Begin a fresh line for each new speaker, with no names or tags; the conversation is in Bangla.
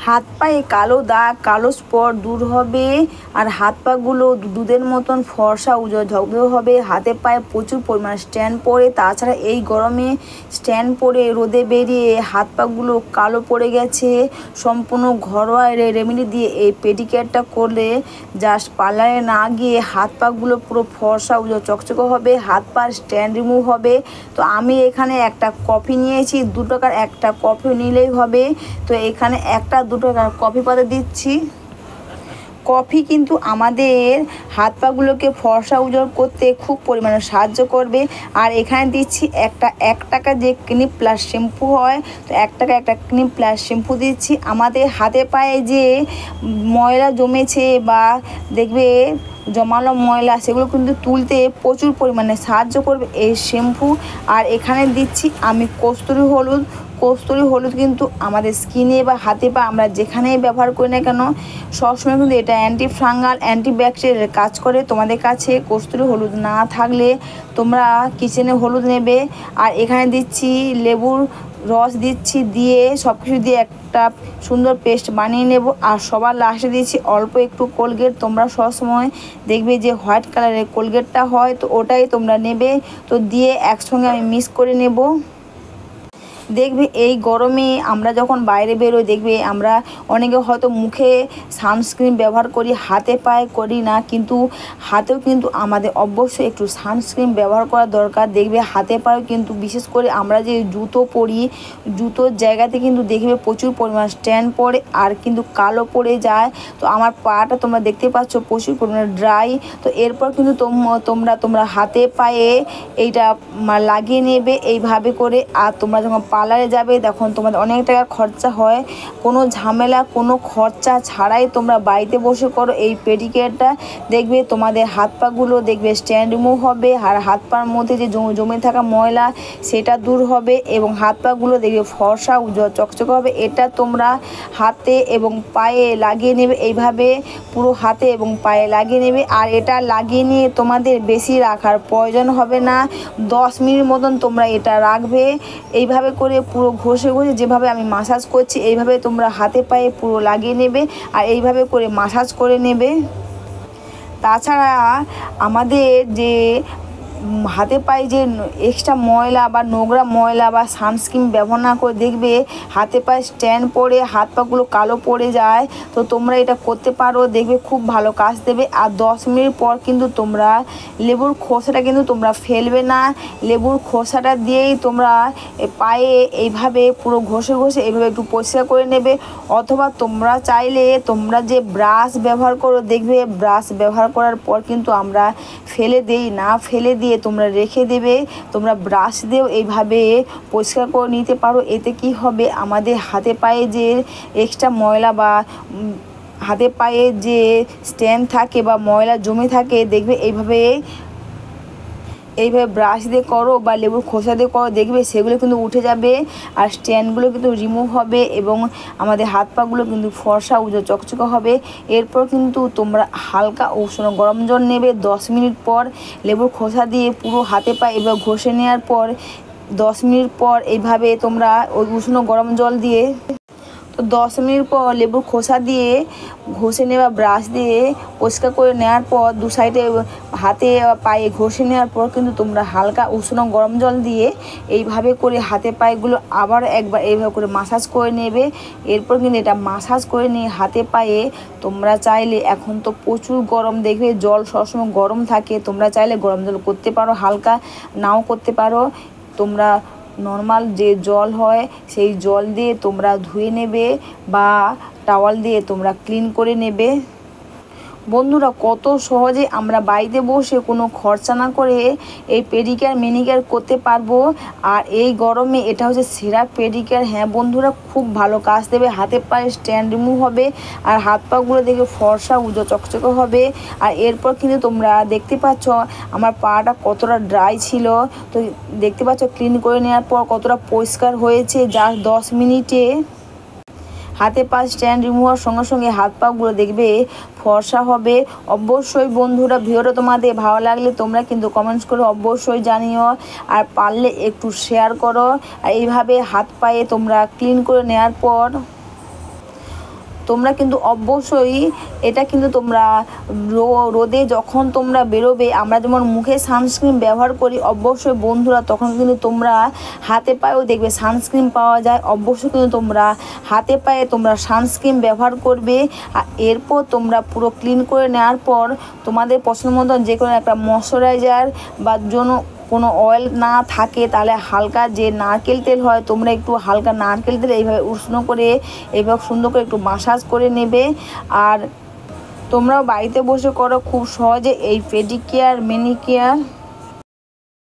হাত পায়ে কালো দাগ কালো স্পট দূর হবে আর হাত পাগুলো দুধের মতন ফর্সা উজ্জ্বল ঝকঝকে হবে। হাতে পায়ে প্রচুর পরিমাণে স্ট্যান্ড পড়ে, তাছাড়া এই গরমে স্ট্যান্ড পড়ে রোদে বেরিয়ে হাত পাগুলো কালো পড়ে গেছে। সম্পূর্ণ ঘরোয়া রেমেডি দিয়ে এই পেডিকেয়ারটা করলে জাস্ট পার্লারে না গিয়ে হাত পাগুলো পুরো ফর্সা উজ্জ্বল চকচকে হবে, হাত পার স্ট্যান্ড রিমুভ হবে। তো আমি এখানে একটা কফি নিয়েছি, 2 টাকার একটা কফি নিলেই হবে। তো এখানে একটা 2 টাকার কফি পাতা দিচ্ছি। কফি কিন্তু আমাদের হাত পাগুলোকে ফর্সা উজ্জ্বল করতে খুব পরিমাণে সাহায্য করবে। আর এখানে দিচ্ছি একটা 1 টাকা যে ক্লিনিক প্লাস শ্যাম্পু হয়, তো 1 টাকা একটা ক্লিনিক প্লাস শ্যাম্পু দিচ্ছি। আমাদের হাতে পায়ে যে ময়লা জমেছে বা দেখবে জমানো ময়লা, সেগুলো কিন্তু তুলতে প্রচুর পরিমাণে সাহায্য করবে এই শ্যাম্পু। আর এখানে দিচ্ছি আমি কস্তুরি হলুদ। কস্তুরি হলুদ কিন্তু আমাদের স্কিনে বা হাতে পা আমরা যেখানেই ব্যবহার করি না কেন সবসময় কিন্তু এটা অ্যান্টি ফাঙ্গাল অ্যান্টিব্যাকটেরিয়াল কাজ করে। তোমাদের কাছে কস্তুরি হলুদ না থাকলে তোমরা কিচেনে হলুদ নেবে। আর এখানে দিচ্ছি লেবুর রস দিচ্ছি, দিয়ে সব কিছু দিয়ে একটা সুন্দর পেস্ট বানিয়ে নেব। আর সবার লাস্টে দিচ্ছি অল্প একটু কোলগেট। তোমরা সবসময় দেখবে যে হোয়াইট কালারের কোলগেটটা হয়, তো ওটাই তোমরা নেবে। তো দিয়ে একসঙ্গে আমি মিক্স করে নেব। দেখবে এই গরমে আমরা যখন বাইরে বেরোই, দেখবে আমরা অনেকে হয়তো মুখে সানস্ক্রিন ব্যবহার করি, হাতে পায়ে করি না, কিন্তু হাতেও কিন্তু আমাদের অবশ্যই একটু সানস্ক্রিন ব্যবহার করা দরকার। দেখবে হাতে পায়েও কিন্তু বিশেষ করে আমরা যে জুতো পরি, জুতোর জায়গাতে কিন্তু দেখবে প্রচুর পরিমাণ স্ট্যান্ড পড়ে আর কিন্তু কালো পড়ে যায়। তো আমার পাটা তোমরা দেখতে পাচ্ছ প্রচুর পরিমাণে ড্রাই। তো এরপর কিন্তু তোমরা হাতে পায়ে এইটা লাগিয়ে নেবে এইভাবে করে। আর তোমরা যখন পার্লারে যাবে তখন তোমাদের অনেক টাকা খরচা হয়, কোনো ঝামেলা কোনো খরচা ছাড়াই তোমরা বাড়িতে বসে করো এই পেডিকেয়ারটা। দেখবে তোমাদের হাত পাগুলো দেখবে স্ট্যান্ড রিমুভ হবে আর হাত পার মধ্যে যে জমে থাকা ময়লা সেটা দূর হবে এবং হাত পাগুলো দেখবে ফর্সা উজ্জ্বল চকচকে হবে। এটা তোমরা হাতে এবং পায়ে লাগিয়ে নেবে এইভাবে, পুরো হাতে এবং পায়ে লাগিয়ে নেবে। আর এটা লাগিয়ে নিয়ে তোমাদের বেশি রাখার প্রয়োজন হবে না, 10 মিনিট মতন তোমরা এটা রাখবে। এইভাবে করে পুরো ঘষে যেভাবে আমি মাসাজ করছি এইভাবে তোমরা হাতে পায়ে পুরো লাগিয়ে নেবে আর এইভাবে করে মাসাজ করে নেবে। তাছাড়া আমাদের যে হাতে পায়ে যে এক্সট্রা ময়লা বা নোংরা ময়লা বা সানস্ক্রিন ব্যবহার না করে দেখবে হাতে পায়ে স্ট্যান্ড পড়ে হাত পাগুলো কালো পড়ে যায়। তো তোমরা এটা করতে পারো, দেখবে খুব ভালো কাজ দেবে। আর 10 মিনিট পর কিন্তু তোমরা লেবুর খোসাটা কিন্তু তোমরা ফেলবে না, লেবুর খোসাটা দিয়েই তোমরা পায়ে এইভাবে পুরো ঘষে এইভাবে একটু পরিষ্কার করে নেবে। অথবা তোমরা চাইলে তোমরা যে ব্রাশ ব্যবহার করো, দেখবে ব্রাশ ব্যবহার করার পর কিন্তু আমরা ফেলে দেই না, ফেলে দিয়ে তোমরা রেখে দেবে। তোমরা ব্রাশ দিয়েও এইভাবে পরিষ্কার করে নিতে পারো। এতে কি হবে, আমাদের হাতে পায়ে যে এক্সট্রা ময়লা বা হাতে পায়ে যে স্ট্যান্ড থাকে বা ময়লা জমে থাকে, দেখবে এইভাবে ব্রাশ দিয়ে করো বা লেবুর খোসা দিয়ে করো, দেখবে সেগুলো কিন্তু উঠে যাবে আর স্ট্যান্ডগুলো কিন্তু রিমুভ হবে এবং আমাদের হাত পাগুলো কিন্তু ফর্সা উজ্জ্বল চকচকে হবে। এরপর কিন্তু তোমরা হালকা উষ্ণ গরম জল নেবে, 10 মিনিট পর লেবুর খোসা দিয়ে পুরো হাতে পায়ে এবার ঘষে নেওয়ার পর 10 মিনিট পর এইভাবে তোমরা ওই উষ্ণ গরম জল দিয়ে, তো 10 মিনিট পর লেবুর খোসা দিয়ে ঘষে নেওয়া ব্রাশ দিয়ে পরিষ্কার করে নেওয়ার পর 2 সাইডে হাতে পায়ে ঘষে নেওয়ার পর কিন্তু তোমরা হালকা উষ্ণ গরম জল দিয়ে এইভাবে করে হাতে পায়েগুলো আবার একবার এইভাবে করে মাসাজ করে নেবে। এরপর কিন্তু এটা মাসাজ করে নিয়ে হাতে পায়ে তোমরা চাইলে, এখন তো প্রচুর গরম, দেখবে জল সবসময় গরম থাকে, তোমরা চাইলে গরম জল করতে পারো, হালকা নাও করতে পারো। তোমরা নর্মাল যে জল হয় সেই জল দিয়ে তোমরা ধুয়ে নেবে বা টাওয়াল দিয়ে তোমরা ক্লিন করে নেবে। বন্ধুরা, কত সহজে আমরা বাড়িতে বসে কোনো খরচা না করে এই পেডিকেয়ার ম্যানিকিওর করতে পারবো। আর এই গরমে এটা হচ্ছে সেরা পেডিকেয়ার। হ্যাঁ বন্ধুরা, খুব ভালো কাজ দেবে, হাতে পায়ে স্ট্যান্ড রিমুভ হবে আর হাত পাগুলো দেখে ফর্সা উজ্জ্বল চকচকে হবে। আর এরপর কিন্তু তোমরা দেখতে পাচ্ছ আমার পাটা কতটা ড্রাই ছিল, তো দেখতে পাচ্ছ ক্লিন করে নেওয়ার পর কতটা পরিষ্কার হয়েছে জাস্ট 10 মিনিটে। হাতে পা স্ট্যান্ড রিমুভ হওয়ার সঙ্গে সঙ্গে হাত পাগুলো দেখবে ফর্সা হবে। অবশ্যই বন্ধুরা, ভিডিওটা তোমাদের ভালো লাগলে তোমরা কিন্তু কমেন্টস করে অবশ্যই জানিও আর পারলে একটু শেয়ার করো। আর এইভাবে হাত পায়ে তোমরা ক্লিন করে নেওয়ার পর তোমরা কিন্তু অবশ্যই এটা কিন্তু তোমরা রোদে যখন তোমরা বেরোবে, আমরা যেমন মুখে সানস্ক্রিন ব্যবহার করি, অবশ্যই বন্ধুরা তখন কিন্তু তোমরা হাতে পায়েও দেখবে সানস্ক্রিন পাওয়া যায়, অবশ্যই কিন্তু তোমরা হাতে পায়ে তোমরা সানস্ক্রিন ব্যবহার করবে। আর এরপর তোমরা পুরো ক্লিন করে নেওয়ার পর তোমাদের পছন্দ মতন যে কোনো একটা ময়শ্চারাইজার বা কোনো অয়েল না থাকে তাহলে হালকা যে নারকেল তেল হয়, তোমরা একটু হালকা নারকেল তেল এইভাবে উষ্ণ করে এইভাবে সুন্দর করে একটু মাসাজ করে নেবে। আর তোমরাও বাড়িতে বসে করো খুব সহজে এই পেডিকিয়ার ম্যানিকিয়ার।